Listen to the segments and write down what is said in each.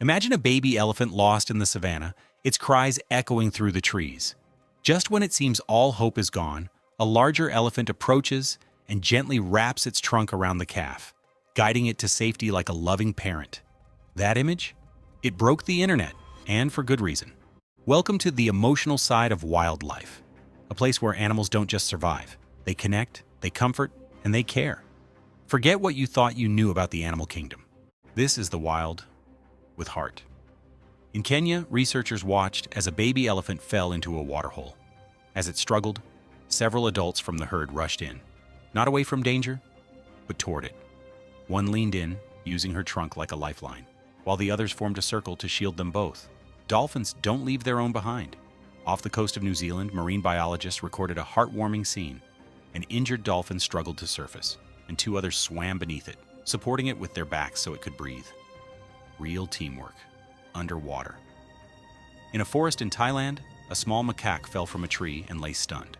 Imagine a baby elephant lost in the savannah, its cries echoing through the trees. Just when it seems all hope is gone, a larger elephant approaches and gently wraps its trunk around the calf, guiding it to safety like a loving parent. That image? It broke the internet, and for good reason. Welcome to the emotional side of wildlife, a place where animals don't just survive. They connect, they comfort, and they care. Forget what you thought you knew about the animal kingdom. This is the wild with heart. In Kenya, researchers watched as a baby elephant fell into a waterhole. As it struggled, several adults from the herd rushed in, not away from danger, but toward it. One leaned in, using her trunk like a lifeline, while the others formed a circle to shield them both. Dolphins don't leave their own behind. Off the coast of New Zealand, marine biologists recorded a heartwarming scene. An injured dolphin struggled to surface, and two others swam beneath it, supporting it with their backs so it could breathe. Real teamwork, underwater. In a forest in Thailand, a small macaque fell from a tree and lay stunned.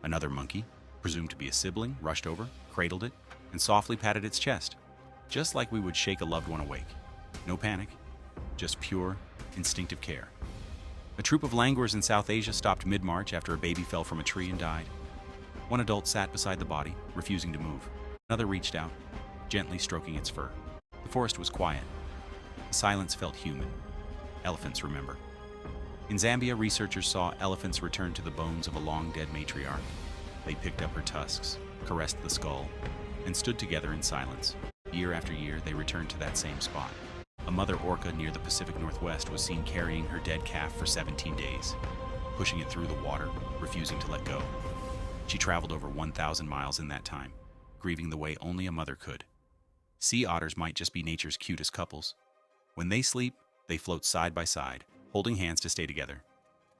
Another monkey, presumed to be a sibling, rushed over, cradled it, and softly patted its chest, just like we would shake a loved one awake. No panic, just pure, instinctive care. A troop of langurs in South Asia stopped mid-march after a baby fell from a tree and died. One adult sat beside the body, refusing to move. Another reached out, gently stroking its fur. The forest was quiet. The silence felt human. Elephants remember. In Zambia, researchers saw elephants return to the bones of a long-dead matriarch. They picked up her tusks, caressed the skull, and stood together in silence. Year after year, they returned to that same spot. A mother orca near the Pacific Northwest was seen carrying her dead calf for 17 days, pushing it through the water, refusing to let go. She traveled over 1,000 miles in that time, grieving the way only a mother could. Sea otters might just be nature's cutest couples. When they sleep, they float side by side, holding hands to stay together.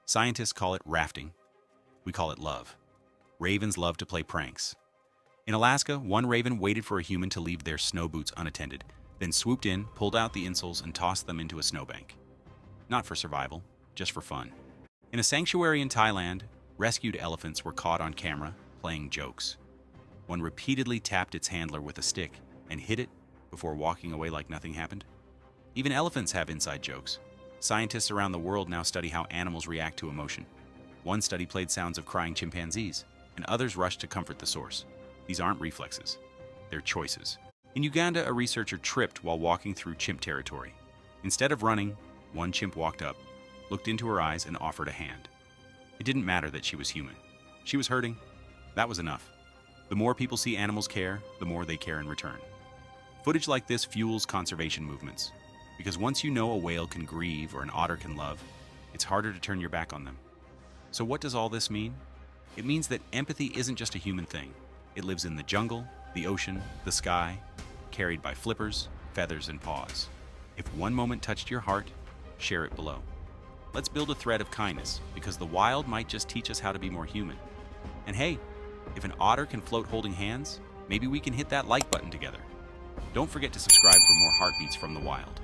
Scientists call it rafting. We call it love. Ravens love to play pranks. In Alaska, one raven waited for a human to leave their snow boots unattended, then swooped in, pulled out the insoles, and tossed them into a snowbank. Not for survival, just for fun. In a sanctuary in Thailand, rescued elephants were caught on camera playing jokes. One repeatedly tapped its handler with a stick and hit it before walking away like nothing happened. Even elephants have inside jokes. Scientists around the world now study how animals react to emotion. One study played sounds of crying chimpanzees, and others rushed to comfort the source. These aren't reflexes, they're choices. In Uganda, a researcher tripped while walking through chimp territory. Instead of running, one chimp walked up, looked into her eyes, and offered a hand. It didn't matter that she was human. She was hurting. That was enough. The more people see animals care, the more they care in return. Footage like this fuels conservation movements, because once you know a whale can grieve or an otter can love, it's harder to turn your back on them. So what does all this mean? It means that empathy isn't just a human thing. It lives in the jungle, the ocean, the sky, carried by flippers, feathers, and paws. If one moment touched your heart, share it below. Let's build a thread of kindness, because the wild might just teach us how to be more human. And hey, if an otter can float holding hands, maybe we can hit that like button together. Don't forget to subscribe for more heartbeats from the wild.